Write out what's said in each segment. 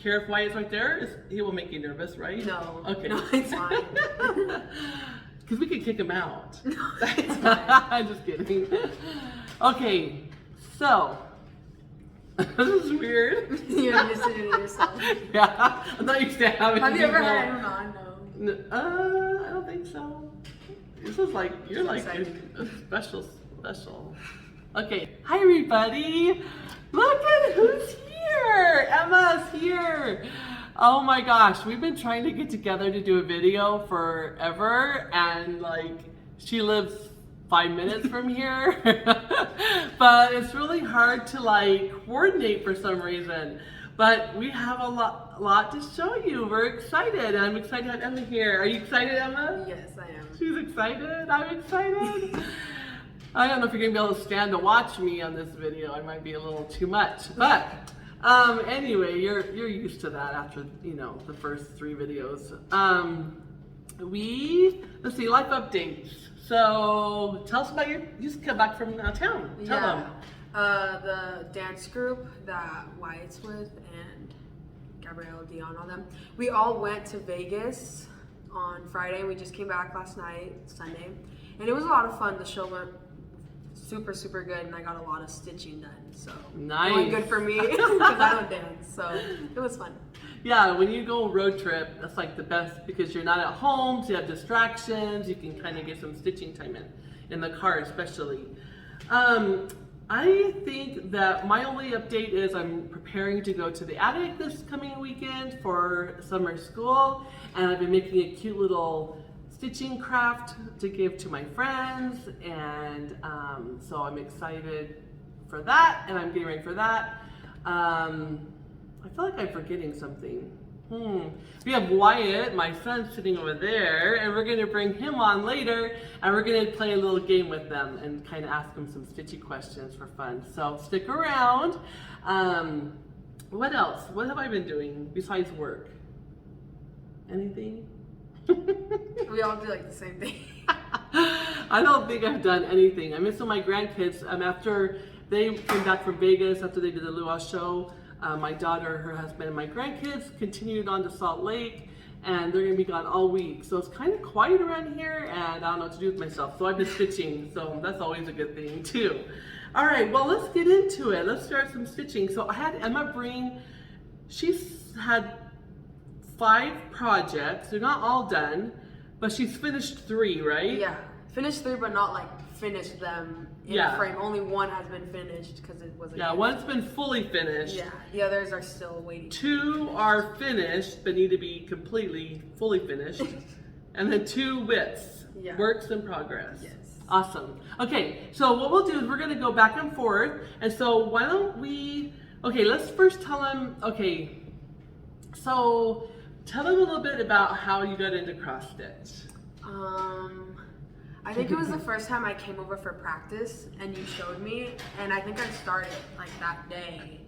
care if Wyatt's right there? He will make you nervous, right? No. Okay. No, it's fine. Because we could kick him out. No, it's fine. I'm just kidding. Okay, so this is weird. You're used to doing it yourself. Yeah, I'm not used to having. Have you ever people- had anyone on? No. I don't think so. This is like you're like a special. Okay, hi everybody. Look at who's here. Emma's here. Oh my gosh, we've been trying to get together to do a video forever, and like she lives 5 minutes from here, but it's really hard to like coordinate for some reason. But we have a lot to show you. We're excited. I'm excited to have Emma here. Are you excited, Emma? Yes, I am. She's excited. I'm excited. I don't know if you're gonna be able to stand to watch me on this video. I might be a little too much, but anyway, you're used to that after the first 3 videos. Let's see, life updates. So tell us about you just come back from town. Tell them. The dance group that Wyatt's with and Gabrielle, Dion, all them. We all went to Vegas on Friday. We just came back last night, Sunday, and it was a lot of fun. The show went super, super good, and I got a lot of stitching done. So nice. It went good for me because I don't dance. So it was fun. Yeah, when you go road trip, that's like the best because you're not at home, so you have distractions. You can kind of get some stitching time in the car, especially. I think that my only update is I'm preparing to go to the attic this coming weekend for summer school, and I've been making a cute little stitching craft to give to my friends, and so I'm excited for that, and I'm getting ready for that. I feel like I'm forgetting something. We have Wyatt, my son, sitting over there, and we're gonna bring him on later, and we're gonna play a little game with them and kind of ask them some stitchy questions for fun. So stick around. What else? What have I been doing besides work? Anything? We all do like the same thing. I don't think I've done anything. I miss my grandkids. After they came back from Vegas, after they did the Luau show, my daughter, her husband, and my grandkids continued on to Salt Lake, and they're gonna be gone all week. So it's kind of quiet around here, and I don't know what to do with myself. So I've been stitching, so that's always a good thing too. All right, well, let's get into it. Let's start some stitching. So I had Emma she's had 5 projects. They're not all done, but she's finished 3, right? Yeah, finished 3, but not like finished them in a frame. Only one has been finished because it was a gift. One's been fully finished. Yeah, the others are still waiting. 2 are finished, but need to be fully finished. And then 2 bits, works in progress. Yes. Awesome. Okay, so what we'll do is we're gonna go back and forth. And so why don't we, let's first tell them, so tell them a little bit about how you got into cross stitch. I think it was the first time I came over for practice and you showed me, and I think I started like that day.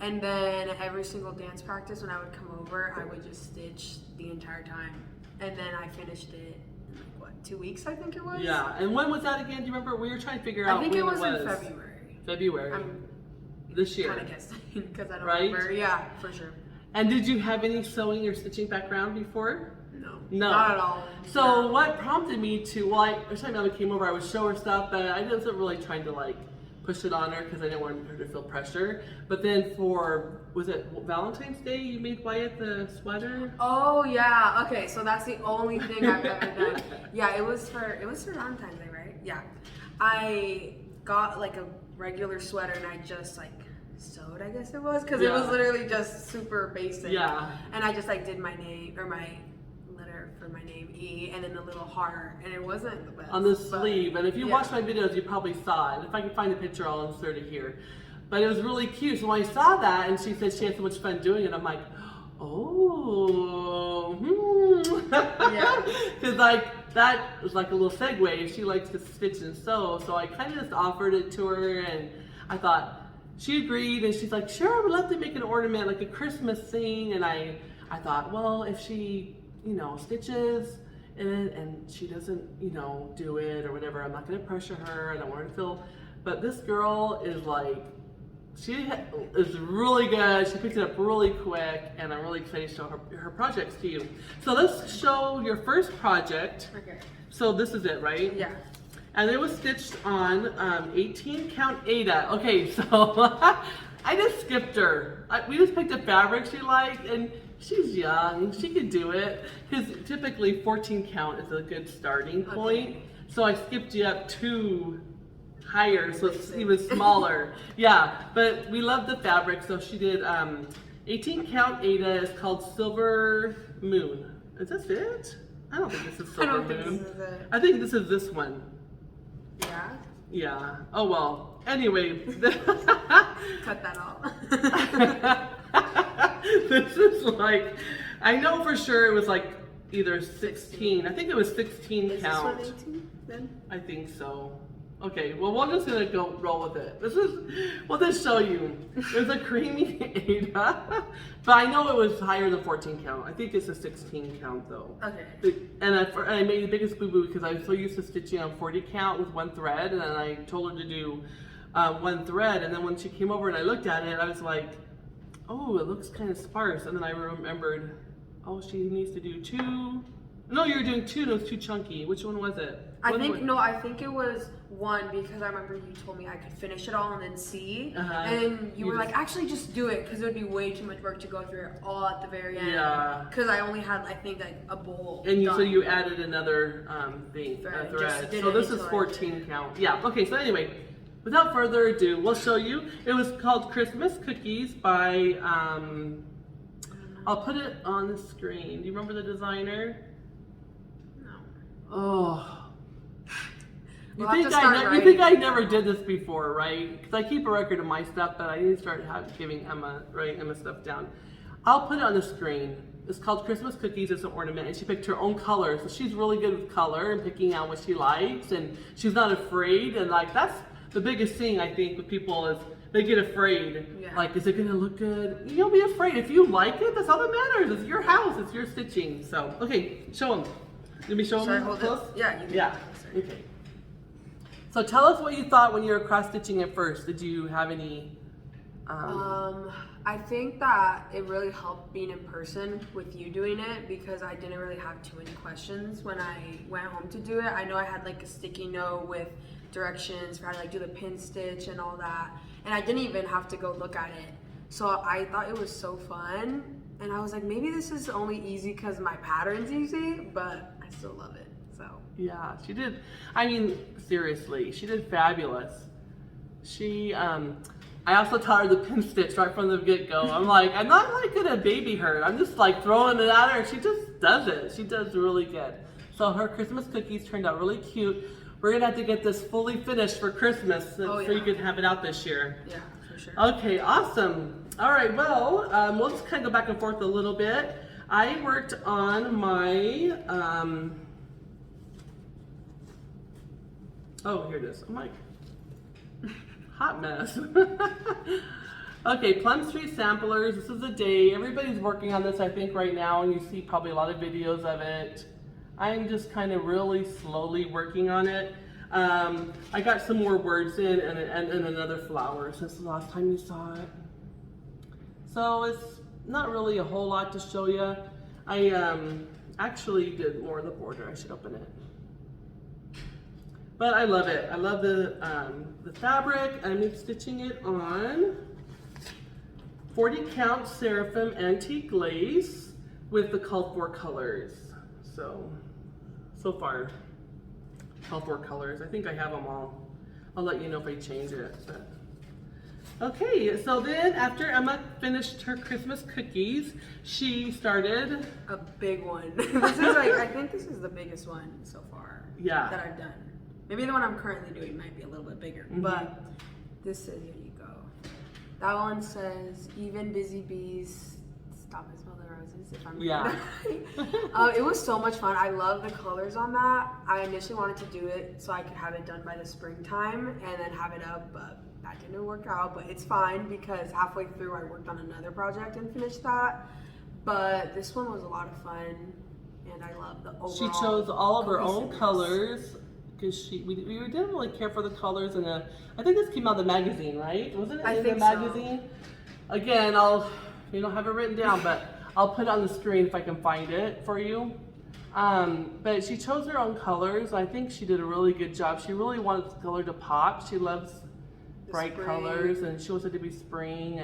And then every single dance practice when I would come over, I would just stitch the entire time. And then I finished it in like, what, 2 weeks I think it was? Yeah, and when was that again? Do you remember? We were trying to figure out I think when it was in February. February. This year. Kind of guessing because I don't right? remember. Yeah, for sure. And did you have any sewing or stitching background before? No. Not at all. So what prompted me to, every time Emma came over, I would show her stuff, but I wasn't really trying to like push it on her because I didn't want her to feel pressure. But then was it Valentine's Day you made Wyatt the sweater? Oh yeah, okay, so that's the only thing I've ever done. Yeah, it was for Valentine's Day, right? Yeah. I got like a regular sweater and I just like sewed, I guess it was, because it was literally just super basic. Yeah. And I just like did my name, or my letter for my name, E, and then a little heart, and it wasn't the best. On the sleeve, and if you watch my videos, you probably saw it. If I can find a picture, I'll insert it here. But it was really cute. So when I saw that, and she said she had so much fun doing it, I'm like, oh, Yeah. Because like that was like a little segue. She likes to stitch and sew, so I kind of just offered it to her, and I thought she agreed, and she's like, sure, I would love to make an ornament, like a Christmas thing. And I thought, well, if she, stitches and she doesn't, do it or whatever, I'm not going to pressure her. I don't want her to feel. But this girl is like She is really good. She picked it up really quick, and I'm really excited to show her projects to you. So let's show your first project. Okay. So this is it, right? Yeah. And it was stitched on 18 count Ada. Okay, so I just skipped her. We just picked a fabric she liked, and she's young. She could do it, because typically 14 count is a good starting point. Okay. So I skipped you up 2 higher, so it's even smaller. Yeah, but we love the fabric, so she did 18 count Ada. Is called Silver Moon. Is this it? I don't think this is Silver Moon. This is it. I think this is this one. Yeah. Yeah. Oh well. Anyway. Cut that off. This is like, I know for sure it was like either 16. I think it was 16 Is count. this one 18 then? I think so. Okay, well we're just gonna go roll with it. We'll just show you. There's a creamy Ada, but I know it was higher than 14 count. I think it's a 16 count though. Okay. And I made the biggest boo-boo because I was so used to stitching on 40 count with 1 thread, and then I told her to do 1 thread, and then when she came over and I looked at it, I was like, oh, it looks kind of sparse, and then I remembered, oh, she needs to do 2. No, you were doing 2, and it was too chunky. Which one was it? I think it was 1 because I remember you told me I could finish it all and then see. And then you were like, actually just do it because it would be way too much work to go through it all at the very end. Yeah. Because I only had, I think, like a bowl. And so done. you added another Thread. thread. Just did So it this is until I 14 count. Yeah, okay, so anyway, without further ado, we'll show you. It was called Christmas Cookies by, I'll put it on the screen. Do you remember the designer? No. Oh. You We'll think I never did this before, right? Because I keep a record of my stuff, but I need to start giving Emma stuff down. I'll put it on the screen. It's called Christmas Cookies. It's an ornament, and she picked her own colors. So she's really good with color and picking out what she likes, and she's not afraid. And like that's the biggest thing I think with people is they get afraid. Yeah. Like, is it gonna look good? You don't be afraid. If you like it, that's all that matters. It's your house. It's your stitching. So okay, show them. Let me show Should I them hold close. it? Yeah. You can. Yeah. Okay. So tell us what you thought when you were cross stitching at first. Did you have any? I think that it really helped being in person with you doing it because I didn't really have too many questions when I went home to do it. I know I had like a sticky note with directions for how to like do the pin stitch and all that, and I didn't even have to go look at it. So I thought it was so fun, and I was like, maybe this is only easy because my pattern's easy, but I still love it. So Yeah, she did. I mean, seriously, she did fabulous. She, I also taught her the pin stitch right from the get-go. I'm like, I'm not like good at baby herd. I'm just like throwing it at her, and she just does it. She does really good. So her Christmas cookies turned out really cute. We're gonna have to get this fully finished for Christmas so you can have it out this year. yeah, for sure. Okay, awesome. All right, well, we'll just kind of go back and forth a little bit. I worked on my, oh, here it is. I'm like, hot mess. Okay, Plum Street Samplers. This is a day. Everybody's working on this, I think, right now, and you see probably a lot of videos of it. I'm just kind of really slowly working on it. I got some more words in and another flower since the last time you saw it. So it's not really a whole lot to show you. I actually did more of the border. I should open it. But I love it. I love the fabric. I'm stitching it on 40 count Seraphim Antique Lace with the called for colors. So far, called for colors. I think I have them all. I'll let you know if I change it. But. Okay, so then after Emma finished her Christmas cookies, she started a big one. This is like, I think this is the biggest one so far that I've done. Maybe the one I'm currently doing might be a little bit bigger, but this is, here you go. That one says, even busy bees, stop and smell the roses, if I'm right. It was so much fun. I love the colors on that. I initially wanted to do it so I could have it done by the springtime and then have it up, but that didn't work out. But it's fine because halfway through I worked on another project and finished that. But this one was a lot of fun, and I love the overall. She chose all of her own colors because we didn't really care for the colors, and I think this came out of the magazine, right? Wasn't it I in think the so. magazine? Again, you don't have it written down, but I'll put it on the screen if I can find it for you. But she chose her own colors. I think she did a really good job. She really wanted the color to pop. She loves bright colors, and she wants it to be spring.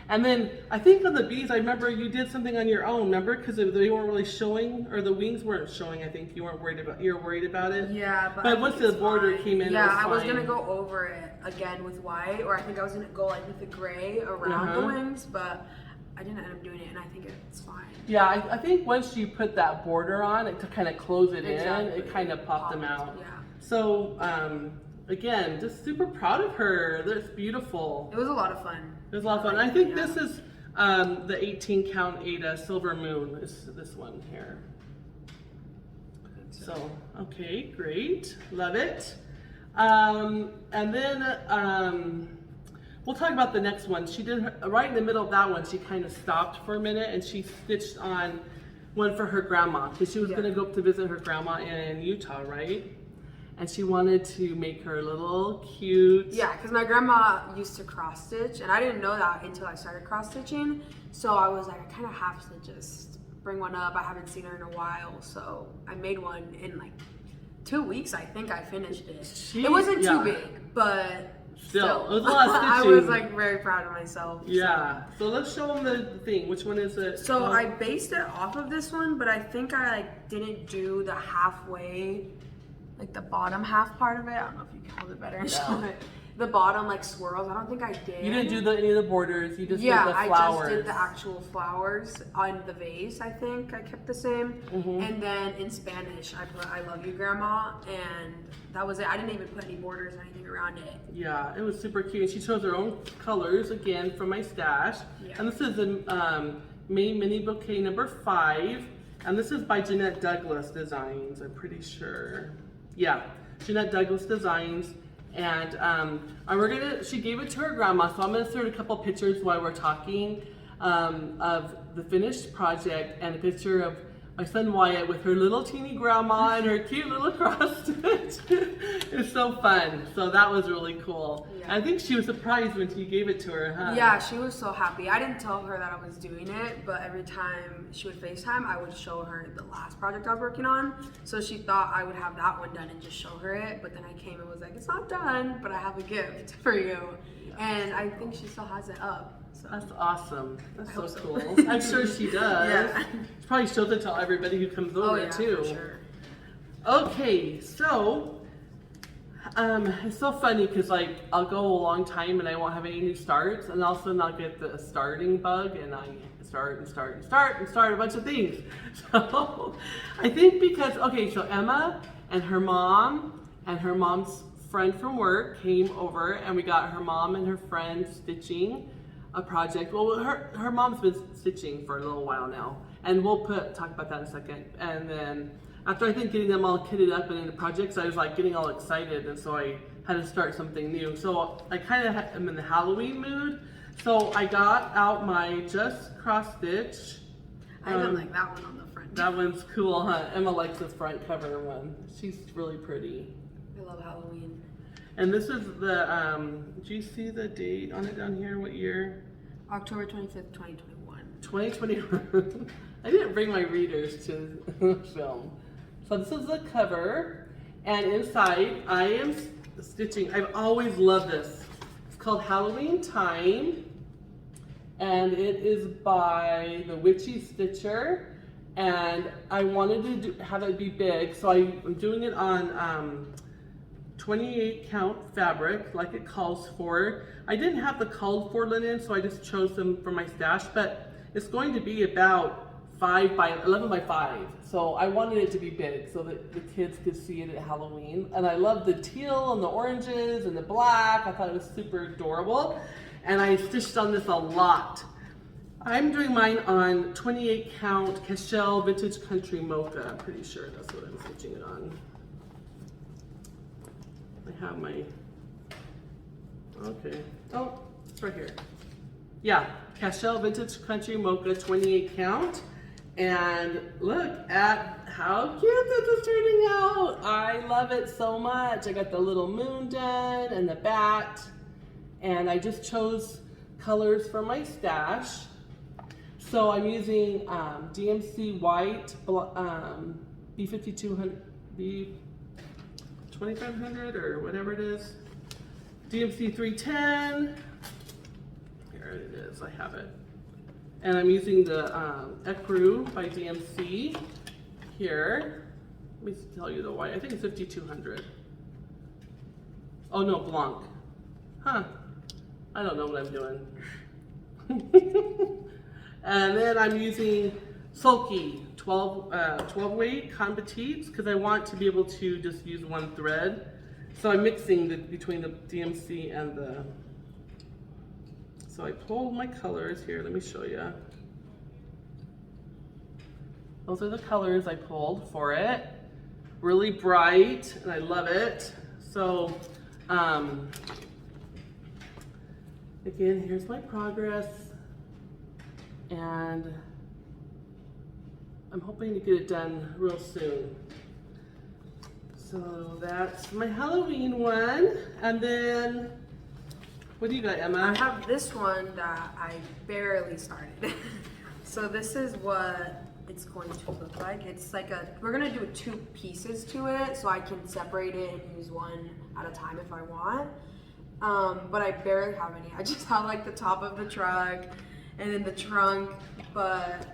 And then I think on the bees, I remember you did something on your own. Remember, because they weren't really showing, or the wings weren't showing. I think you were worried about it. Yeah, but once the border came in, yeah, it was I was fine. gonna go over it again with white, or I think I was gonna go like with the gray around the wings, but I didn't end up doing it, and I think it's fine. Yeah, I think once you put that border on, to kind of close it in, it kind of popped them out. Yeah. So again, just super proud of her. That's beautiful. It was a lot of fun. It was a lot of fun. I think this is the 18 count Ada Silver Moon is this one here. So, okay, great. Love it. And then we'll talk about the next one. She did, right in the middle of that one, she kind of stopped for a minute and she stitched on one for her grandma, because she was going to go up to visit her grandma in Utah, right? And she wanted to make her a little cute. Yeah, because my grandma used to cross stitch, and I didn't know that until I started cross stitching. So I was like, I kind of have to just bring one up. I haven't seen her in a while, so I made one in like 2 weeks. I think I finished it. It wasn't too big, but still, it was a lot of I stitching. was like very proud of myself. Yeah. So let's show them the thing. Which one is it? So I based it off of this one, but I think I like didn't do the halfway, like the bottom half part of it. I don't know if you can hold it better and show it. The bottom like swirls. I don't think I did. You didn't do any of the borders. You just did the flowers. I just did the actual flowers on the vase. I think I kept the same. And then in Spanish, I put "I love you, Grandma," and that was it. I didn't even put any borders or anything around it. Yeah, it was super cute. She chose her own colors again from my stash. Yeah. And this is the May Mini Bouquet number 5, and this is by Jeanette Douglas Designs. I'm pretty sure. Yeah, Jeanette Douglas Designs. And she gave it to her grandma, so I'm gonna insert a couple pictures while we're talking of the finished project, and a picture of my son Wyatt with her little teeny grandma and her cute little cross stitch. It's so fun. So that was really cool. Yeah. I think she was surprised when you gave it to her, huh? Yeah, she was so happy. I didn't tell her that I was doing it, but every time she would FaceTime, I would show her the last project I was working on. So she thought I would have that one done and just show her it. But then I came and was like, it's not done, but I have a gift for you. Yeah. And I think she still has it up. So. That's awesome. That's so cool. I'm sure she does. Yeah. She probably shows it to everybody who comes over too. For sure. Okay, so it's so funny because like I'll go a long time and I won't have any new starts, and all of a sudden I'll get the starting bug and I start a bunch of things. So I think because so Emma and her mom's friend from work came over, and we got her mom and her friend stitching a project. Well, her mom's been stitching for a little while now, and we'll talk about that in a second. And then after I think getting them all kitted up and into projects, I was like getting all excited, and so I had to start something new. So I kind of am in the Halloween mood. So I got out my Just Cross Stitch. I even like that one on the front. That one's cool, huh? Emma likes this front cover one. She's really pretty. I love Halloween. And this is the, do you see the date on it down here? What year? October 25th, 2021. 2021. I didn't bring my readers to film. So this is the cover, and inside I am stitching. I've always loved this. It's called Halloween Time, and it is by the Witchy Stitcher, and I wanted to have it be big, so I'm doing it on 28 count fabric like it calls for. I didn't have the called for linen, so I just chose them from my stash, but it's going to be about 11 by 5. So I wanted it to be big so that the kids could see it at Halloween. And I love the teal and the oranges and the black. I thought it was super adorable. And I stitched on this a lot. I'm doing mine on 28 count Cashel Vintage Country Mocha. I'm pretty sure that's what I'm stitching it on. I have my, okay. Oh, it's right here. Yeah, Cashel Vintage Country Mocha 28 count. And look at how cute this is turning out. I love it so much. I got the little moon done and the bat. And I just chose colors for my stash. So I'm using DMC white, B5200, B2500 or whatever it is. DMC 310. Here it is, I have it. And I'm using the Ecru by DMC here. Let me tell you the white. I think it's 5200. Oh no, Blanc. Huh. I don't know what I'm doing. And then I'm using Sulky 12 weight cotton petites because I want to be able to just use one thread. So I'm mixing between the DMC and the. So I pulled my colors here. Let me show you. Those are the colors I pulled for it. Really bright, and I love it. So, again, here's my progress. And I'm hoping to get it done real soon. So that's my Halloween one. And then, what do you got, Emma? I have this one that I barely started. So this is what it's going to look like. It's like we're gonna do 2 pieces to it so I can separate it and use one at a time if I want. But I barely have any. I just have like the top of the truck and then the trunk, but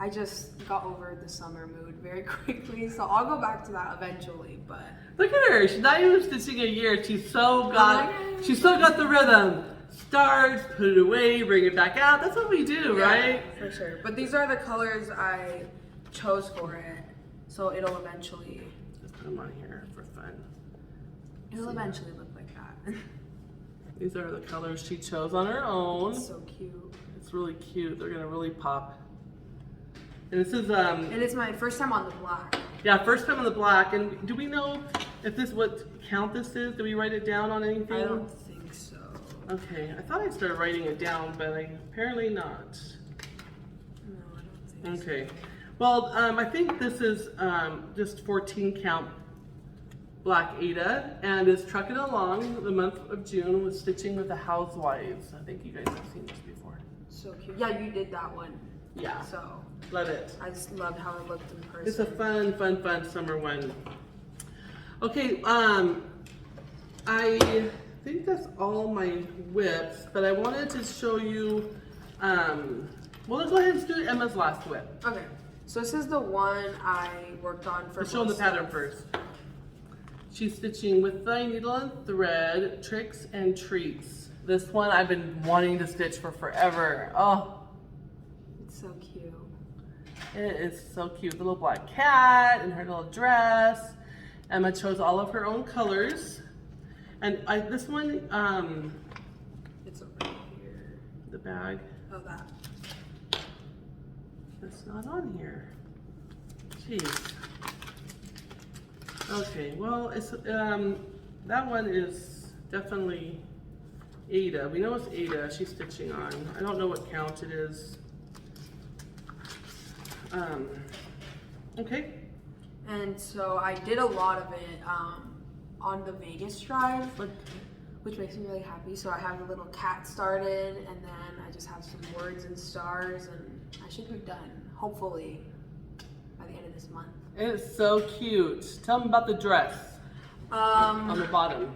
I just got over the summer mood very quickly, so I'll go back to that eventually. But look at her, she's not even stitching a year. She's so got the rhythm. Start, put it away, bring it back out. That's what we do, yeah, right? For sure. But these are the colors I chose for it, so it'll eventually. Just put them on here for fun. It'll eventually look like that. These are the colors she chose on her own. It's so cute. It's really cute. They're gonna really pop. And this is And it's my first time on the black. yeah, first time on the black. And do we know if this what count this is? Did we write it down on anything? I don't think so. Okay, I thought I started writing it down, but apparently not. No, I don't think Okay. Well, I think this is just 14 count black Ada, and is trucking along the month of June with stitching with the housewives. I think you guys have seen this before. so cute. Yeah, you did that one. Yeah, So love it. I just loved how it looked in person. It's a fun summer one. Okay, I think that's all my whips, but I wanted to show you, well, let's go ahead and do Emma's last whip. Okay, so this is the one I worked on for. Let's show them the pattern first. She's stitching with thy needle and thread, tricks and treats. This one I've been wanting to stitch for forever. Oh, It's so cute. it is so cute. The little black cat in her little dress. Emma chose all of her own colors. And this one, It's over here. the bag, Oh, that. that's not on here. Jeez. Okay, well, it's that one is definitely Ada. We know it's Ada she's stitching on. I don't know what count it is. Okay. And so I did a lot of it on the Vegas drive, which makes me really happy. So I have the little cat started, and then I just have some words and stars, and I should be done, hopefully, by the end of this month. It's so cute. Tell them about the dress on the bottom.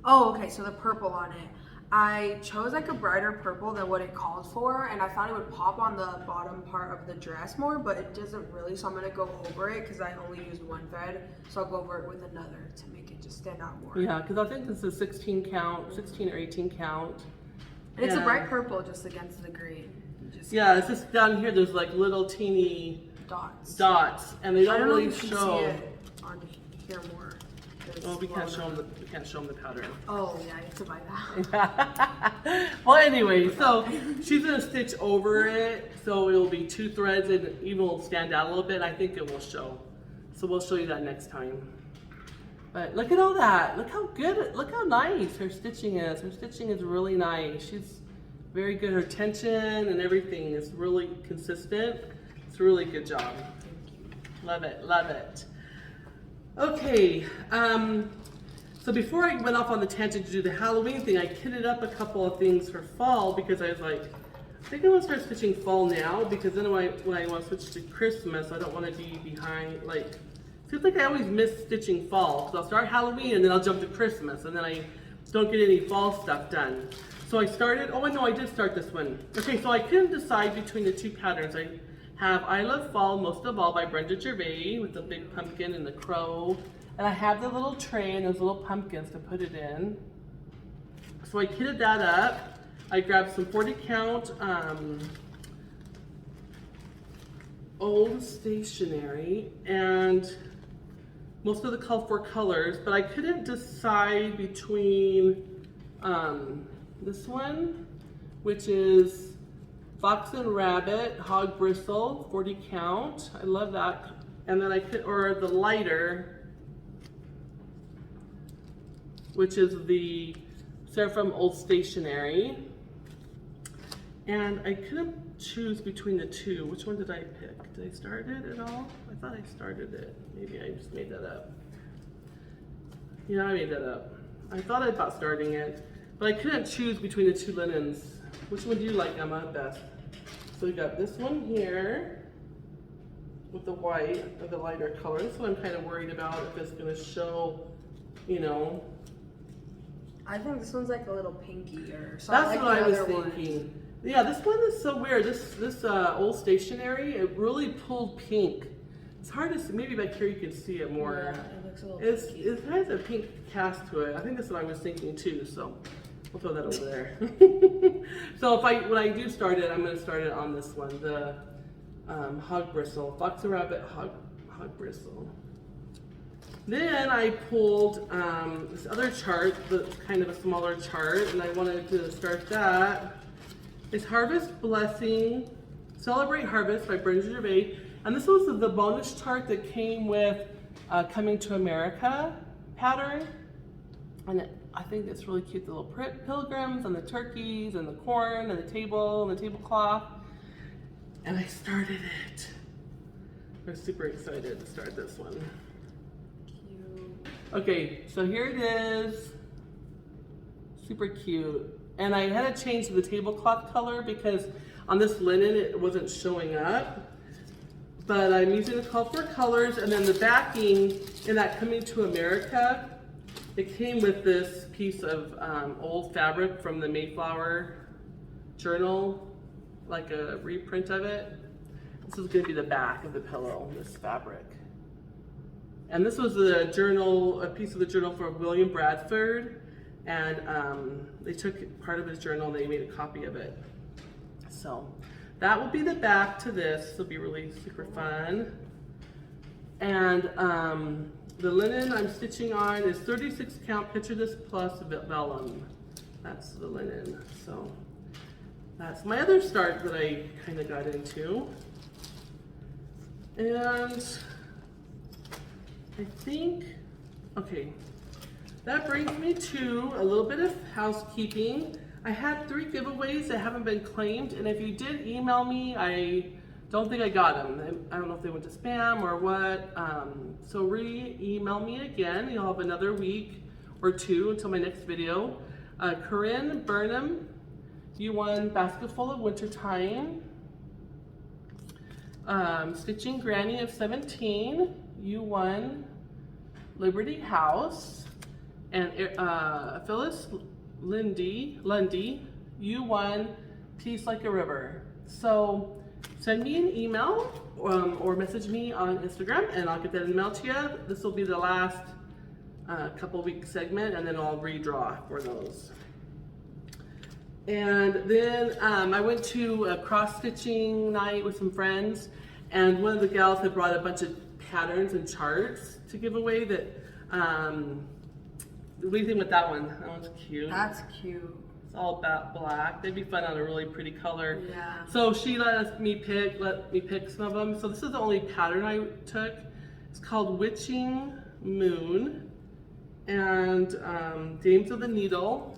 Oh, okay, so the purple on it. I chose like a brighter purple than what it called for, and I thought it would pop on the bottom part of the dress more, but it doesn't really, so I'm gonna go over it because I only used one thread, so I'll go over it with another to make it just stand out more. Yeah, because I think this is 16 count, 16 or 18 count. And it's a bright purple just against the green. Yeah, it's just down here, there's like little teeny dots, and they I don't don't know really if you can show. see it on here more. Well, we can't show them the pattern. Oh yeah, I have to buy that. Well, anyway, so she's gonna stitch over it, so it'll be 2 threads, and even will stand out a little bit. I think it will show. So we'll show you that next time. But look at all that. Look how good. Look how nice her stitching is. Her stitching is really nice. She's very good. Her tension and everything is really consistent. It's a really good job. Thank you. Love it, love it. Okay, so before I went off on the tangent to do the Halloween thing, I kitted up a couple of things for fall because I was like, I think I want to start stitching fall now because then when I want to switch to Christmas, I don't want to be behind, like, it feels like I always miss stitching fall. So I'll start Halloween and then I'll jump to Christmas and then I don't get any fall stuff done. So I started, oh no, I did start this one. Okay, so I couldn't decide between the two patterns. I have I Love Fall Most of All by Brenda Gervais with the big pumpkin and the crow. And I have the little tray and those little pumpkins to put it in. So I kitted that up. I grabbed some 40 count old stationery and most of the colorful colors, but I couldn't decide between this one, which is Fox and Rabbit, Hog Bristle, 40 count. I love that. And then or the lighter, which is the Seraphim Old Stationery. And I couldn't choose between the two. Which one did I pick? Did I start it at all? I thought I started it. Maybe I just made that up. Yeah, I made that up. I thought about starting it, but I couldn't choose between the two linens. Which one do you like, Emma, best? So we got this one here with the white or the lighter color. This one I'm kind of worried about if it's going to show, you know. I think this one's like a little pinky or something. That's like what I was the other thinking. ones. Yeah, this one is so weird. This old stationery, it really pulled pink. It's hard to see. Maybe back here you can see it more. Yeah, it looks a little pinky. It has a pink cast to it. I think that's what I was thinking too. So we'll throw that over there. So when I do start it, I'm going to start it on this one, the Hog Bristle, Fox and Rabbit Hog Bristle. Then I pulled this other chart, kind of a smaller chart, and I wanted to start that. It's Harvest Blessing, Celebrate Harvest by Brenda Gervais. And this was the bonus chart that came with Coming to America pattern. And I think it's really cute, the little pilgrims and the turkeys and the corn and the table and the tablecloth. And I started it. I'm super excited to start this one. Okay, so here it is. Super cute. And I had to change the tablecloth color because on this linen it wasn't showing up. But I'm using the colorful colors, and then the backing in that Coming to America, it came with this piece of old fabric from the Mayflower journal, like a reprint of it. This is going to be the back of the pillow, this fabric. And this was a piece of the journal from William Bradford, and they took part of his journal and they made a copy of it. So that will be the back to this. This will be really super fun. And the linen I'm stitching on is 36 count Picture This Plus vellum. That's the linen. So that's my other start that I kind of got into. And I think, okay, that brings me to a little bit of housekeeping. I had 3 giveaways that haven't been claimed, and if you did email me, I don't think I got them. I don't know if they went to spam or what. So re-email me again. You'll have another week or 2 until my next video. Corinne Burnham, you won Basketful of Wintertime. Stitching Granny of 17, you won Liberty House. And Phyllis Lundy, you won Peace Like a River. So send me an email or message me on Instagram and I'll get that email to you. This will be the last couple week segment, and then I'll redraw for those. And then I went to a cross stitching night with some friends, and one of the gals had brought a bunch of patterns and charts to give away that what do you think with that one? That one's cute. That's cute. It's all about black. They'd be fun on a really pretty color. Yeah. So she let me pick some of them. So this is the only pattern I took. It's called Witching Moon and Dames of the Needle.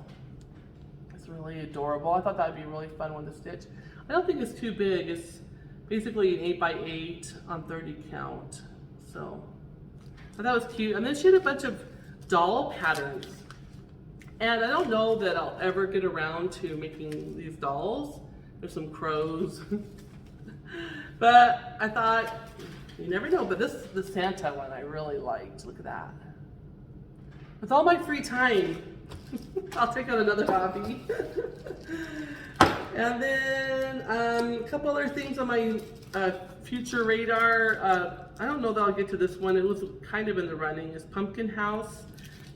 It's really adorable. I thought that'd be a really fun one to stitch. I don't think it's too big. It's basically an 8x8 on 30 count. So I thought it was cute. And then she had a bunch of doll patterns. And I don't know that I'll ever get around to making these dolls. There's some crows. But I thought, you never know. But the Santa one I really liked. Look at that. With all my free time, I'll take on another hobby. And then a couple other things on my future radar. I don't know that I'll get to this one. It was kind of in the running. It's Pumpkin House.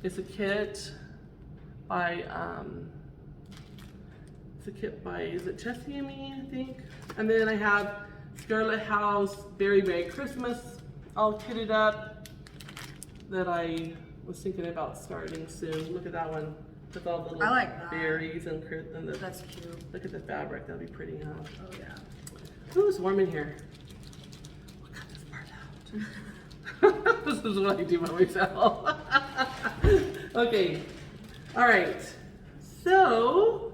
It's a kit by is it Jessie and me, I think? And then I have Scarlet House, Very Merry Christmas, all kitted up that I was thinking about starting soon. Look at that one with all the little berries and the. That's cute. Look at the fabric. That'll be pretty, huh? Oh yeah. Ooh, it's warm in here. We'll cut this part out. This is what I do by myself. Okay. All right. So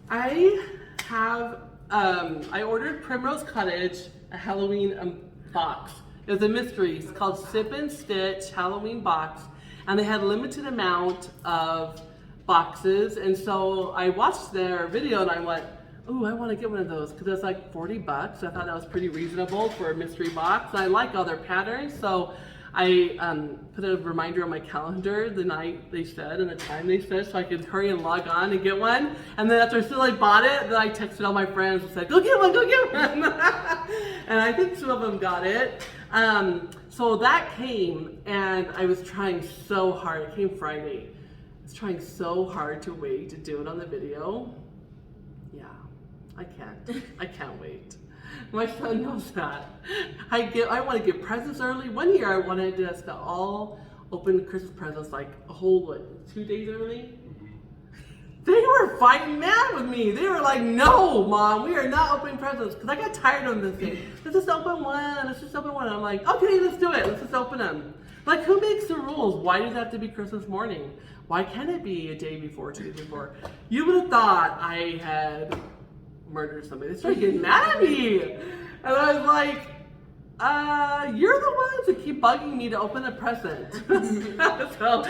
I have I ordered Primrose Cottage a Halloween box. It was a mystery. It's called Sip and Stitch Halloween box, and they had a limited amount of boxes. And so I watched their video and I went, "Ooh, I want to get one of those," because it's like $40. I thought that was pretty reasonable for a mystery box. And I like all their patterns, so I put a reminder on my calendar the night they said and the time they said, so I could hurry and log on and get one. And then after I bought it, then I texted all my friends and said, "Go get one, go get one." And I think some of them got it. So that came, and I was trying so hard. It came Friday. I was trying so hard to wait to do it on the video. Yeah, I can't wait. My son knows that. I want to give presents early. One year I wanted us to all open Christmas presents like a whole 2 days early. They were fighting mad with me. They were like, "No, Mom, we are not opening presents," because I got tired of this thing. Let's just open one. Let's just open one. I'm like, "Okay, let's do it. Let's just open them." Like, who makes the rules? Why does it have to be Christmas morning? Why can't it be a day before, 2 days before? You would have thought I had murdered somebody. They started getting mad at me. And I was like, you're the ones that keep bugging me to open a present. So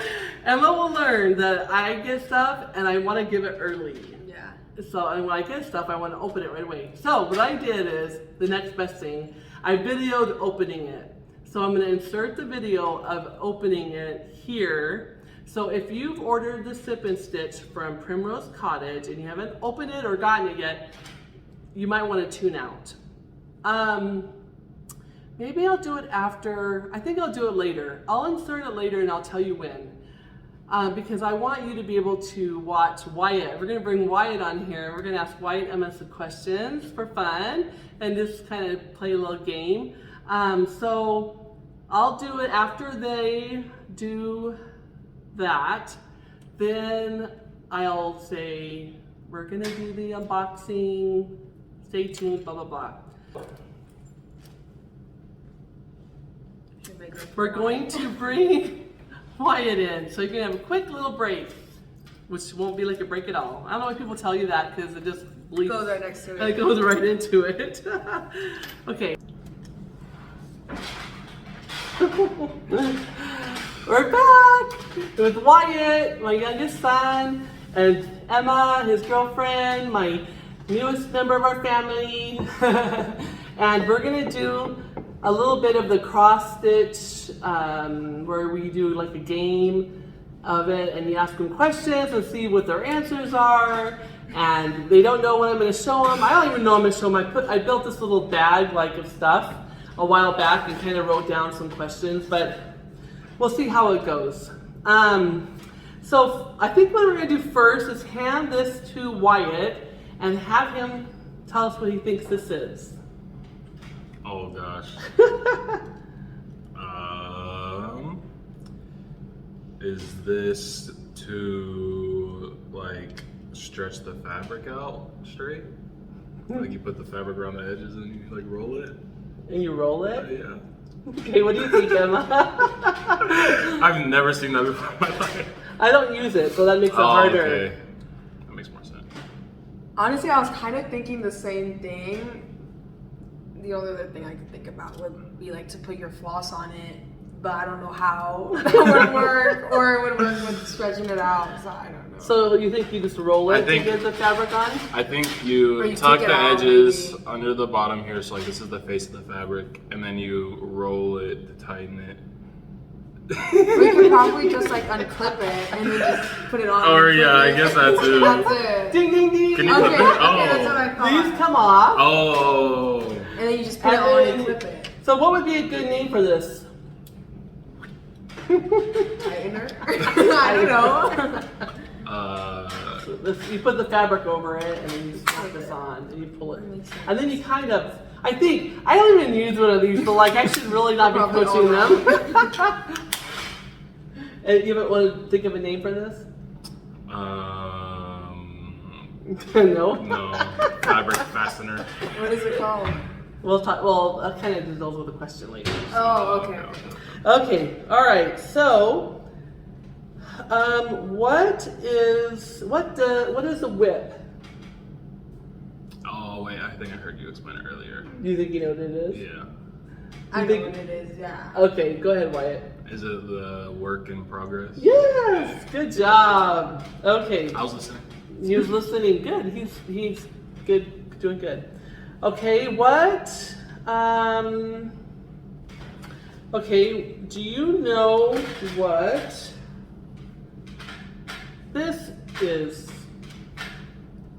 Emma will learn that I get stuff and I want to give it early. Yeah. So and when I get stuff, I want to open it right away. So what I did is, the next best thing, I videoed opening it. So I'm going to insert the video of opening it here. So if you've ordered the Sip and Stitch from Primrose Cottage and you haven't opened it or gotten it yet, you might want to tune out. Maybe I'll do it after. I think I'll do it later. I'll insert it later and I'll tell you when. Because I want you to be able to watch Wyatt. We're going to bring Wyatt on here. We're going to ask Wyatt and Emma some questions for fun and just kind of play a little game. So I'll do it after they do that. Then I'll say, we're going to do the unboxing. Stay tuned, blah, blah, blah. We're going to bring Wyatt in, so you can have a quick little break, which won't be like a break at all. I don't know why people tell you that, because it just bleeds. Goes right next to it. It goes right into it. Okay. We're back with Wyatt, my youngest son, and Emma, his girlfriend, my newest member of our family. And we're gonna do a little bit of the cross stitch, where we do like a game of it, and you ask them questions and see what their answers are. And they don't know what I'm going to show them. I don't even know I'm going to show them. I built this little bag like of stuff a while back and kind of wrote down some questions, but we'll see how it goes. So I think what we're going to do first is hand this to Wyatt and have him tell us what he thinks this is. Oh gosh. Is this to like stretch the fabric out straight? Like you put the fabric around the edges and you like roll it? And you roll it? Yeah. Okay, what do you think, Emma? I've never seen that before in my life. I don't use it, so that makes it harder. Okay. That makes more sense. Honestly, I was kind of thinking the same thing. The only other thing I could think about would be like to put your floss on it, but I don't know how that would work, or it would work with stretching it out. So I don't know. So you think you just roll it to get the fabric on? I think Or you you tuck take the it out, edges maybe. under the bottom here, so like this is the face of the fabric, and then you roll it to tighten it. We could probably just like unclip it and then just put it on. Or and yeah, I clip guess it. that too. That's it. Ding ding ding! Can you Okay, clip it? okay, that's what I thought. These come off. Oh. And then you just put it And on then- and clip it. So what would be a good name for this? Tightener? I don't know. You put the fabric over it and then you slap this on and you pull it. Makes sense. And then you kind of, I don't even use one of these, but like I should really not be Probably pushing all them. And you want to think of a name for this? No? No. Fabric fastener. What is it called? We'll talk, well, I'll kind of do those with a question later. Oh, okay. Okay, all right. So, what is a whip? Oh wait, I think I heard you explain it earlier. Do you think you know what it is? Yeah. I know think- what it is, yeah. Okay, go ahead, Wyatt. Is it the work in progress? Yes, good job. Okay, I was listening. he was listening. Good. He's good, doing good. Okay, what? Okay, do you know what this is?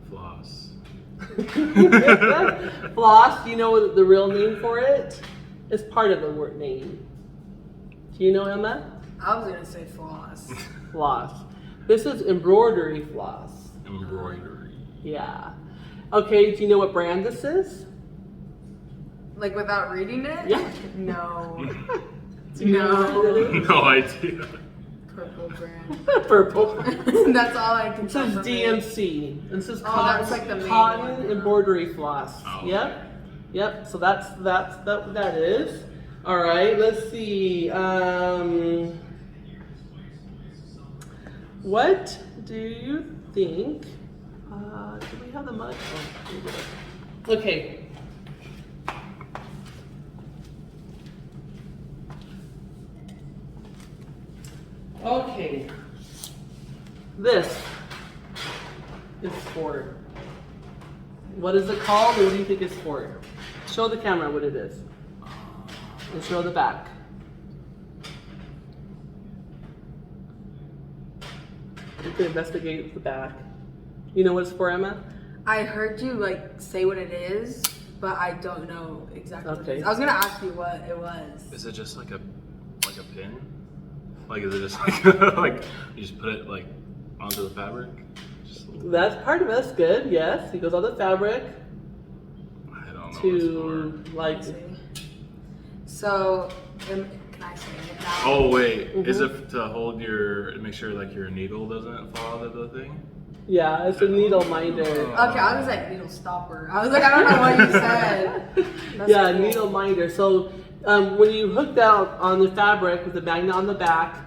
Floss. Floss, do you know what the real name for it? It's part of the word name. Do you know, Emma? I was gonna say floss. Floss. This is embroidery floss. Embroidery. Yeah. Okay, do you know what brand this is? Like without reading it? Yeah. No. Do you know what it is? No idea. Purple brand. Purple. That's all I can This tell is from it. DMC. This is Oh, cotton, that's like the main cotton one. embroidery floss. Oh, Yep. Yep. So that's that is. All right. Let's see. What do you think? Do we have the mug? Oh, we did. Okay. Okay. This is for. What is it called? And what do you think it's for? Show the camera what it is. And show the back. You can investigate the back. You know what it's for, Emma? I heard you like say what it is, but I don't know exactly what it Okay. is. I was gonna ask you what it was. Is it just like a pin? Like is it just like like you just put it like onto the fabric? Just a little- That's part of it. That's good. Yes, it goes on the fabric I don't know what to it's like. Let's see. So, can I say it now? for. Oh wait, is Mhm. it to hold make sure like your needle doesn't fall out of the thing? Yeah, it's a needle minder. Okay, I was like needle stopper. I was like, I don't know what you said. That's Yeah, cool. needle minder. So when you hook out on the fabric with the magnet on the back,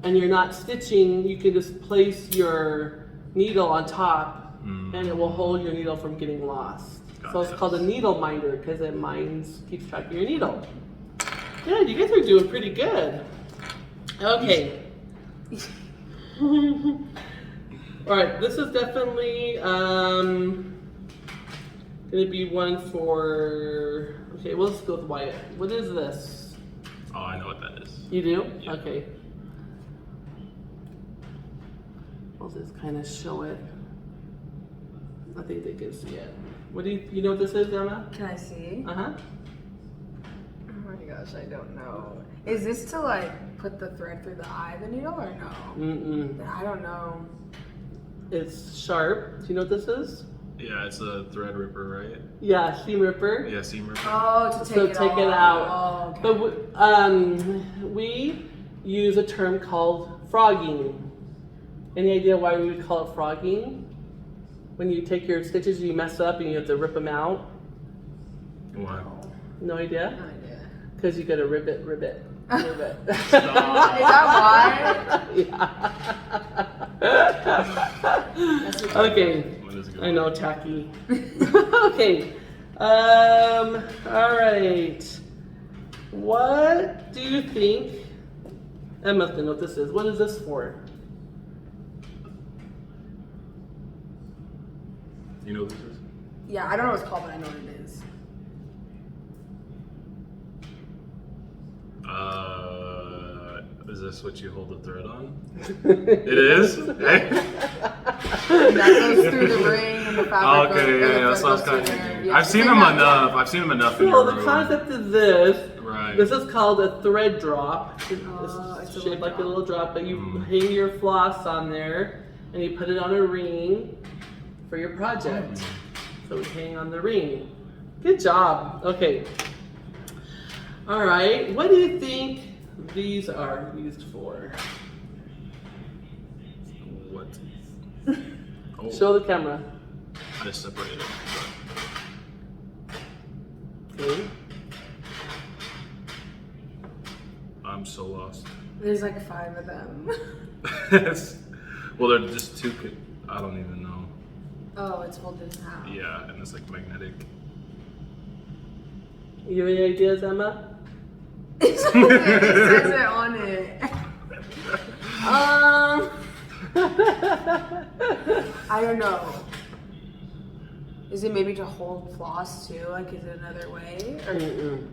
and you're not stitching, you can just place your needle on top, and it will hold your needle from getting lost. So it's Gotcha. called a needle minder because it keeps track of your needle. Good, you guys are doing pretty good. Okay. All right, this is definitely gonna be one for. Okay, well, let's go with Wyatt. What is this? Oh, I know what that is. You do? Yeah. Okay. I'll just kind of show it. I think they can see it. What do you know what this is, Emma? Can I see? Uh-huh. Oh my gosh, I don't know. Is this to like put the thread through the eye of the needle or no? Mm-mm. I don't know. It's sharp. Do you know what this is? Yeah, it's a thread ripper, right? Yeah, seam ripper. Yeah, seam ripper. Oh, to take So it take it off. out. Oh, okay. But we use a term called frogging. Any idea why we would call it frogging? When you take your stitches, you mess up and you have to rip them out. Why? No idea? No idea. Because you got to ribbit. Is that why? Yeah. That's Okay. I'm is a good I one. know, tacky. Okay. All right. What do you think? Emma's gonna know what this is. What is this for? You know what this is? Yeah, I don't know what it's called, but I know what it is. Is this what you hold the thread on? It is? Hey? And that goes through the ring and the fabric. Okay, goes, yeah, the that sounds thread goes kind through there. of. Yeah, I've seen they them have enough. I've seen them enough in Well, your the room. concept is this. Right. This is called a thread drop. it's a It's little shaped like a drop. little drop, but you hang your floss on there and you put it on a ring for your project. So we hang on the ring. Good job. Okay. All right. What do you think these are used for? What? Oh, Show the camera. I just separated it. Okay. I'm so lost. There's like 5 of them. Well, they're just two. I don't even know. Oh, it's folded in half. Yeah, and it's like magnetic. You have any ideas, Emma? It says it on it. I don't know. Is it maybe to hold floss too? Like, is it another way? Or... Mm-mm.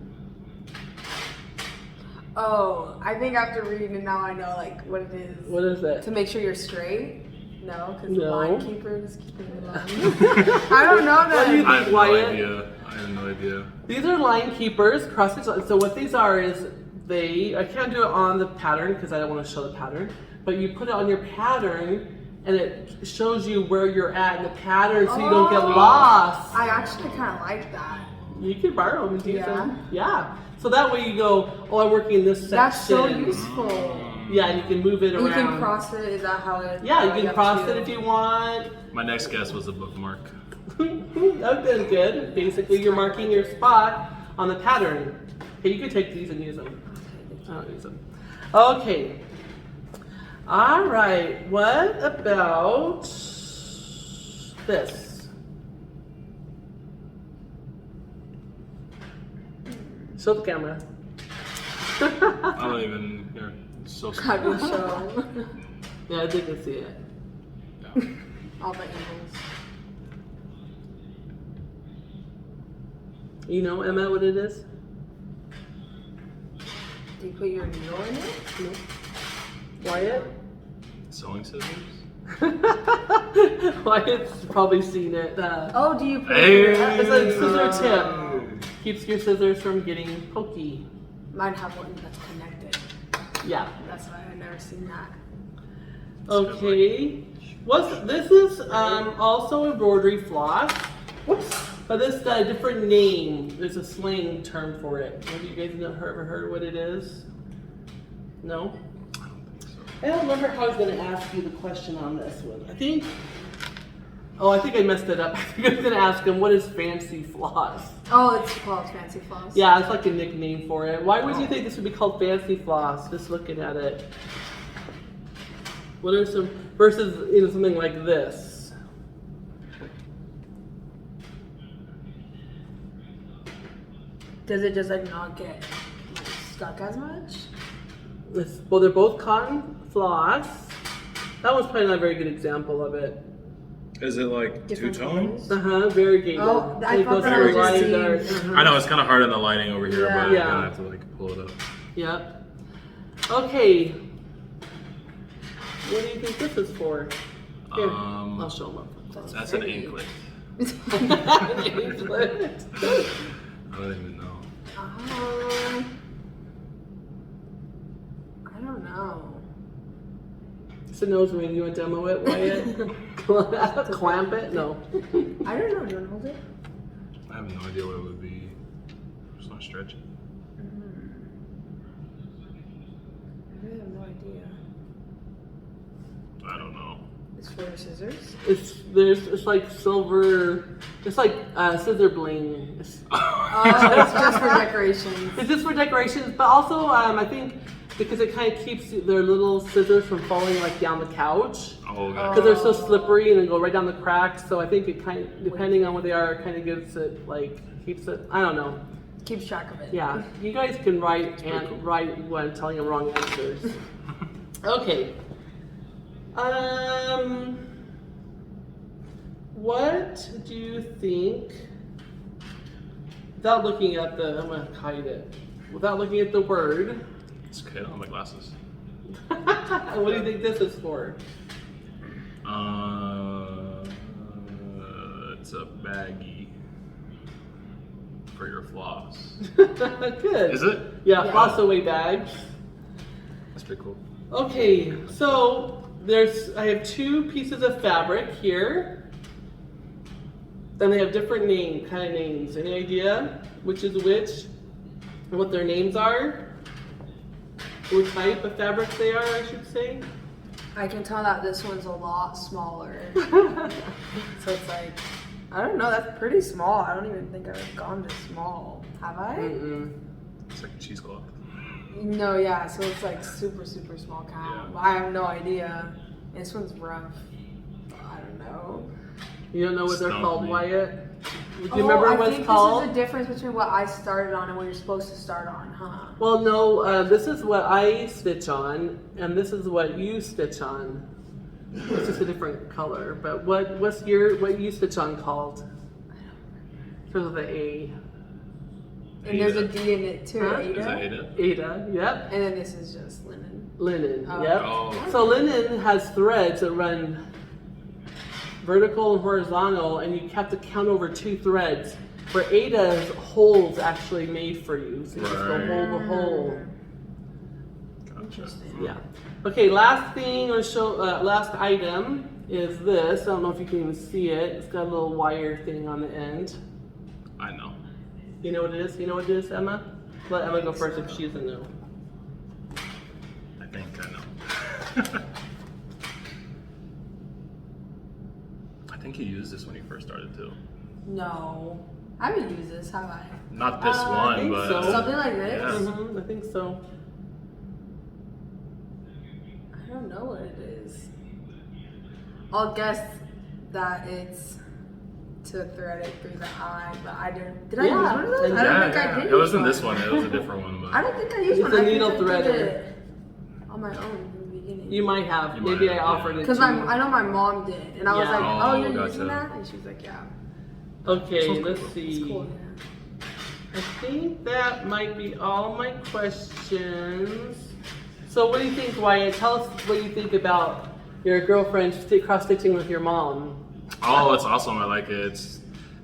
Oh, I think after reading it now I know like what it is. What is it? To make sure you're straight? No, because the No. line keeper is keeping the line. I don't know What do you that. I have no Wyatt? idea. I have no idea. These are line keepers, cross stitch. So what these are is I can't do it on the pattern because I don't want to show the pattern, but you put it on your pattern and it shows you where you're at in the pattern so you don't get lost. I actually kind of like that. You can borrow them and use Yeah. them. Yeah. So that way you go, oh, I'm working in this section. That's so useful. Yeah, and you can move it And around. you can cross it. Is that how it? Yeah, you have can cross to- it if you want. My next guess was a bookmark. That's been good. Basically, you're marking your spot on the pattern. Okay, you can take these and use them. I don't use them. Okay. All right. What about this? Show the camera. I don't even. Here, it's so How do small. you show Yeah, I think I see it. Yeah. all the angles? You know, Emma, what it is? Do you put your needle in it? No. Wyatt? Sewing scissors? Wyatt's probably seen it. Oh, do you put Hey! It's a scissor tip. Keeps your scissors from getting pokey. Mine have one that's connected. Yeah. That's why I've never seen that. Okay. This is also embroidery floss. Whoops. But this got a different name. There's a slang term for it. Have you guys ever heard what it is? No? I don't remember how I was going to ask you the question on this one. I think I messed it up. I think I was going to ask him, what is fancy floss? Oh, it's called fancy floss. Yeah, it's like a nickname for it. Why would you think this would be called fancy floss? Just looking at it. What are some versus something like this? Does it just like not get like, stuck as much? Well, they're both cotton floss. That one's probably not a very good example of it. Is it like Different two-tone? colors? Variegated. Oh, I It thought goes that from was light just to dark. seeing- I know it's kind of hard in the lighting over here, Yeah. but Yeah. I'm gonna have to like pull it up. Yep. Okay. What do you think this is for? Here, I'll show them up. That's an anklet. Anklet. I don't even know. I don't know. It's a nose ring. You want to demo it, Wyatt? Clamp it? No. I don't know. Do you want to hold it? I have no idea what it would be. It's not stretchy. I really have no idea. I don't know. It's for your scissors? It's like silver. It's like scissor bling. Oh, it's just for decorations. It's just for decorations, but also I think because it kind of keeps their little scissors from falling like down the couch. Oh, Because they're so slippery and then go right down the cracks. So I think it kind of, depending on what they are, kind of gives it like, keeps it, I don't know. Keeps track of it. Yeah, you guys can write when I'm telling them wrong answers. Okay. What do you think, without looking at the, I'm gonna hide it, without looking at the word, It's okay, I don't have my glasses. what do you think this is for? It's a baggie for your floss. Good. Is it? Yeah, Yeah. floss away bags. That's pretty cool. Okay, so I have two pieces of fabric here. Then they have different kind of names. Any idea which is which? And what their names are? What type of fabric they are, I should say. I can tell that this one's a lot smaller. So it's like, I don't know, that's pretty small. I don't even think I've gone this small. Have I? Mm-mm. It's like a cheesecloth. No, yeah, so it's like super, super small count. Yeah. I have no idea. This one's rough. I don't know. You don't know what they're Stump called, me. Wyatt? Do you remember I what think it's called? this is the difference between what I started on and what you're supposed to start on, huh? Well, no, this is what I stitch on, and this is what you stitch on. It's just a different color. But what you stitch on called? Because of the A. And there's a Ada. D in it too, Huh? Is that Ada. Ada? Ada, yep. And then this is just linen. Linen, Oh. yep. Oh. So linen has threads that run vertical and horizontal, and you have to count over 2 threads. Where Ada's holes actually made for you, so you just go Right. hole to hole. Gotcha. Interesting. Yeah. Okay, last thing or last item is this. I don't know if you can even see it. It's got a little wire thing on the end. I know. You know what it is? You know what it is, Emma? Let Emma go first if she doesn't know. I think I know. I think you used this when you first started too. No. I haven't used this, have I? Not this I one, think but so. Something like this? Yeah. Mm-hmm, I think so. I don't know what it is. I'll guess that it's to thread it through the eye, but I didn't. Did I Yeah. use one of those? And I don't yeah, think yeah. I did. It wasn't use this one. It was a different one. But I don't think I used It's one. a I think needle I did threader. it on my own in the beginning. You might have. You Maybe might I have, offered yeah. it Because to you. I know my mom did, and I was Yeah. like, "Oh, you're Oh, using gotcha. that?" And she was like, "Yeah." Okay, Sounds let's cool. see. It's cool. I think that might be all my questions. So what do you think, Wyatt? Tell us what you think about your girlfriend cross-stitching with your mom. oh, it's awesome. I like it.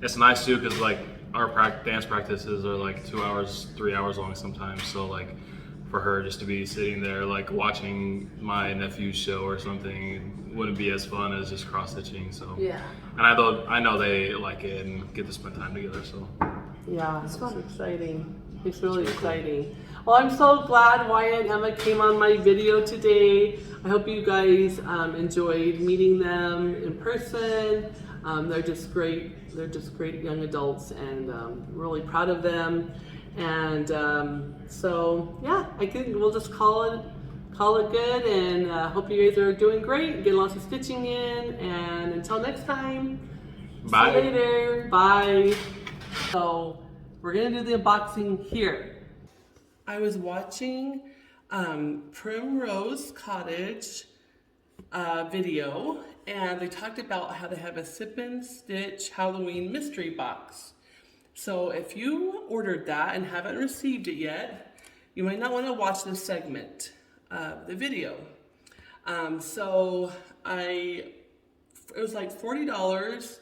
It's nice too because like our dance practices are like 2 hours, 3 hours long sometimes. So like for her just to be sitting there like watching my nephew's show or something wouldn't be as fun as just cross stitching. So Yeah. and I know they like it and get to spend time together. So Yeah, It's it's fun. exciting. It's really It's really exciting. Well, I'm so glad Wyatt and Emma came on my video today. I hope you guys enjoyed meeting them in person. They're just great. They're just great young adults, and really proud of them. And so yeah, I think we'll just call it good. And hope you guys are doing great, getting lots of stitching in. And until next time, Bye. see you later. Bye. So we're gonna do the unboxing here. I was watching Primrose Cottage video, and they talked about how they have a Sip and Stitch Halloween mystery box. So if you ordered that and haven't received it yet, you might not want to watch this segment of the video. It was like $40,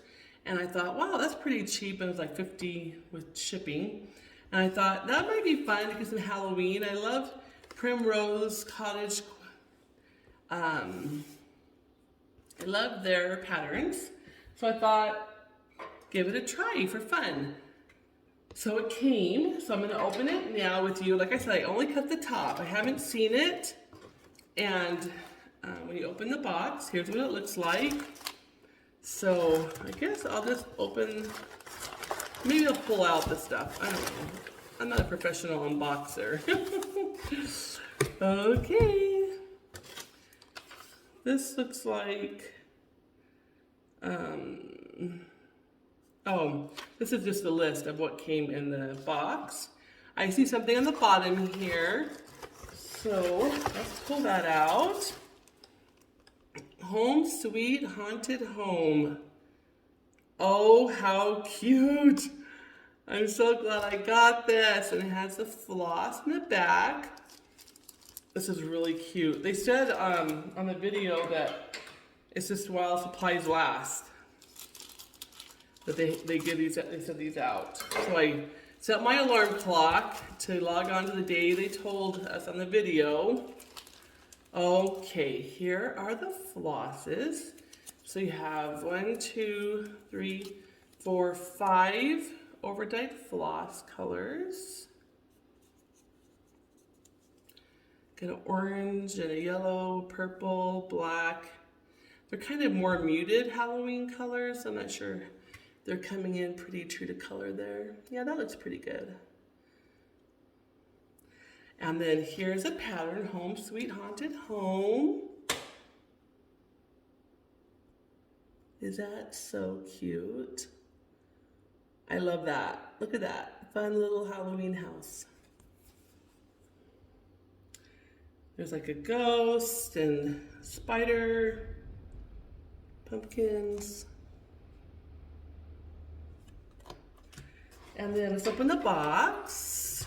and I thought, wow, that's pretty cheap. And it was like $50 with shipping. And I thought that might be fun because in Halloween, I love Primrose Cottage. I love their patterns. So I thought, give it a try for fun. So it came, so I'm gonna open it now with you. Like I said, I only cut the top. I haven't seen it. And when you open the box, here's what it looks like. So I guess I'll just open, maybe I'll pull out the stuff. I don't know. I'm not a professional unboxer. Okay. This looks like, oh, this is just a list of what came in the box. I see something on the bottom here. So let's pull that out. Home Sweet Haunted Home. Oh, how cute. I'm so glad I got this. And it has the floss in the back. This is really cute. They said on the video that it's just while supplies last. That they give these, they send these out. So I set my alarm clock to log on to the day they told us on the video. Okay, here are the flosses. So you have 1, 2, 3, 4, 5 overdyed floss colors. Got an orange and a yellow, purple, black. They're kind of more muted Halloween colors. I'm not sure. They're coming in pretty true to color there. Yeah, that looks pretty good. And then here's a pattern, Home Sweet Haunted Home. Is that so cute? I love that. Look at that. Fun little Halloween house. There's like a ghost and spider, pumpkins. And then let's open the box.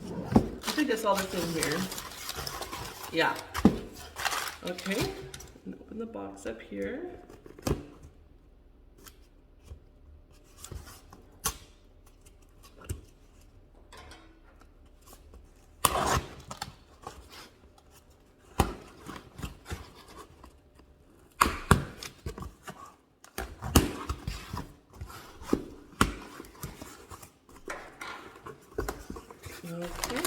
I think that's all that's in here. Yeah. Okay. And open the box up here. Okay.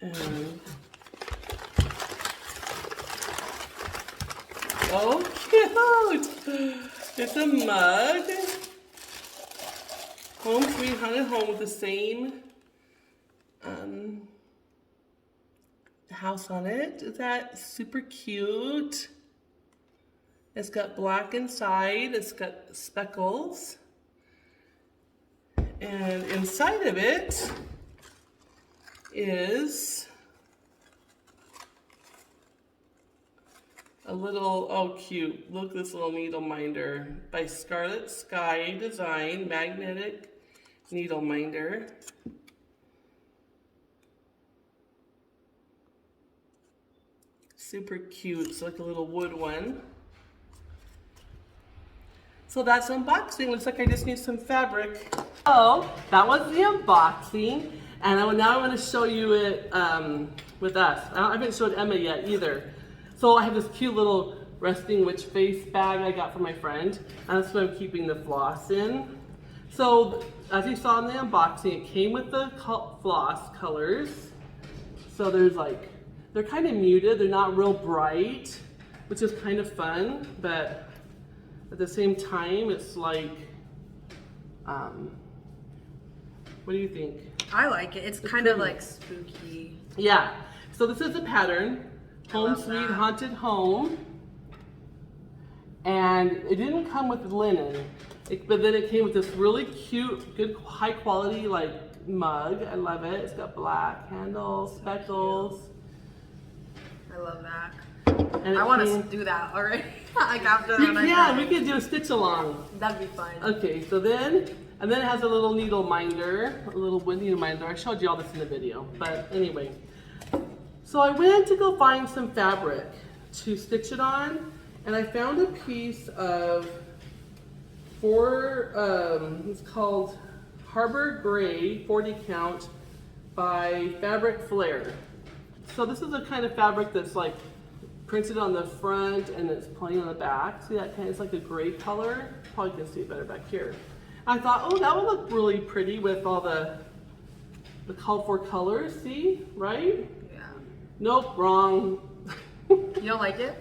And oh, cute! It's a mug. Home Sweet Haunted Home with the same house on it. Is that super cute? It's got black inside. It's got speckles. And inside of it is a little, oh cute, look at this little needle minder by Scarlet Sky Design, magnetic needle minder. Super cute, it's like a little wood one. So that's unboxing. Looks like I just need some fabric. Oh, that was the unboxing. And now I'm going to show you it with us. I haven't showed Emma yet either. So I have this cute little resting witch face bag I got from my friend. And that's what I'm keeping the floss in. So as you saw in the unboxing, it came with the floss colors. So there's like, they're kind of muted. They're not real bright, which is kind of fun. But at the same time, it's like, what do you think? I like it. It's kind of like spooky. Yeah. So this is the pattern, Home Sweet Haunted Home. And it didn't come with linen, but then it came with this really cute, good, high quality like mug. I love it. It's got black handles, speckles. I love that. And I want to do that already. Like after yeah, we could do a stitch along. That'd be fun. Okay, so then, and then it has a little needle minder, a little wood needle minder. I showed you all this in the video, but anyway. So I went to go find some fabric to stitch it on, and I found a piece of it's called Harbor Gray 40 count by Fabric Flair. So this is a kind of fabric that's like printed on the front and it's plain on the back. See that kind of, it's like a gray color. Probably can see it better back here. I thought, oh, that would look really pretty with all the called for colors. See, right? Yeah. Nope, wrong. You don't like it?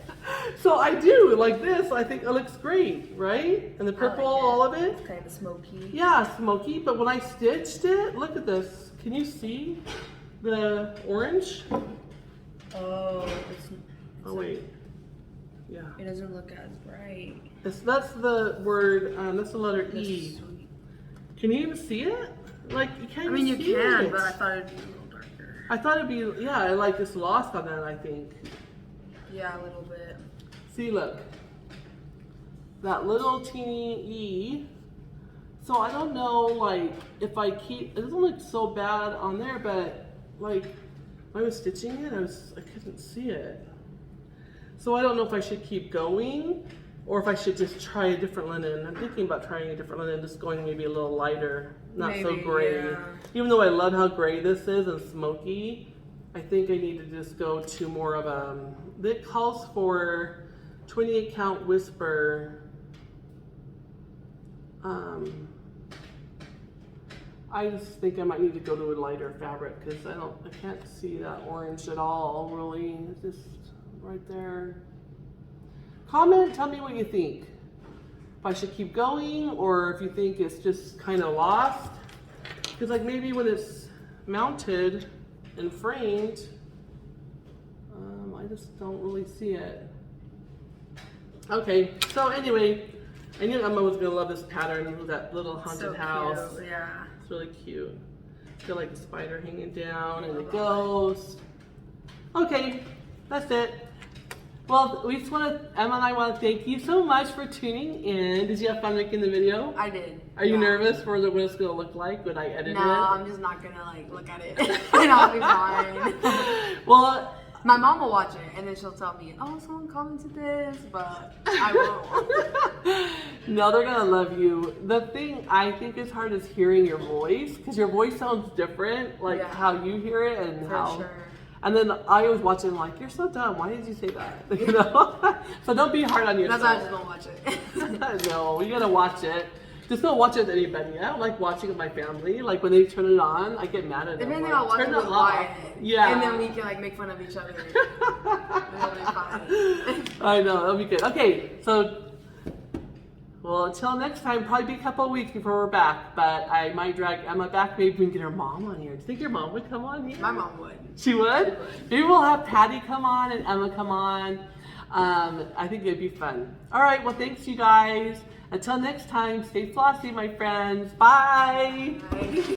So I do like this. I think it looks great, right? And the purple, all of it. It's kind of smoky. Yeah, smoky. But when I stitched it, look at this. Can you see the orange? Oh, Oh wait. Yeah. it doesn't look as bright. That's the word. That's the letter E. That's sweet. Can you even see it? Like you can't. I mean, you even see can, it. but I thought it'd be a little darker. I thought it'd be. Yeah, I like just lost on that. I think. Yeah, a little bit. See, look. That little teeny E. So I don't know, like, if I keep, it doesn't look so bad on there, but like, when I was stitching it, I couldn't see it. So I don't know if I should keep going or if I should just try a different linen. I'm thinking about trying a different linen, just going maybe a little lighter, not so Maybe, gray. yeah. Even though I love how gray this is and smoky, I think I need to just go to more of it calls for 28 count whisper. I just think I might need to go to a lighter fabric because I can't see that orange at all, really. It's just right there. Comment, tell me what you think. If I should keep going or if you think it's just kind of lost. Because like maybe when it's mounted and framed, I just don't really see it. Okay, so anyway, I knew Emma was gonna love this pattern with that little haunted So house. cute, yeah. It's really cute. It's got like the spider hanging down and the ghost. Okay, that's it. Well, we just want to, Emma and I want to thank you so much for tuning in. Did you have fun making the video? I did. Are you Yeah. nervous for what it's gonna look like when I edit No, it? I'm just not gonna like look at it. And I'll be fine. Well, My mom will watch it and then she'll tell me, oh, someone commented this, but I won't. no, they're gonna love you. The thing I think is hard is hearing your voice because your voice sounds different, like Yeah. how you hear it and For how. sure. And then I always watch it and I'm like, you're so dumb. Why did you say that? You know. So don't be hard on yourself. That's why I just won't watch it. No, you gotta watch it. Just don't watch it with anybody. I don't like watching with my family. Like when they turn it on, I get mad at them. If anything, like, I'll watch turn it with off. Wyatt. Yeah. And then we can like make fun of each other. It'll be fine. I know, that'll be good. Okay, so, well, until next time, probably be a couple of weeks before we're back, but I might drag Emma back. Maybe we can get her mom on here. Do you think your mom would come on here? My mom would. She would? Maybe we'll have Patty come on and Emma come on. I think it'd be fun. All right, well, thanks, you guys. Until next time, stay flossy, my friends. Bye. Bye.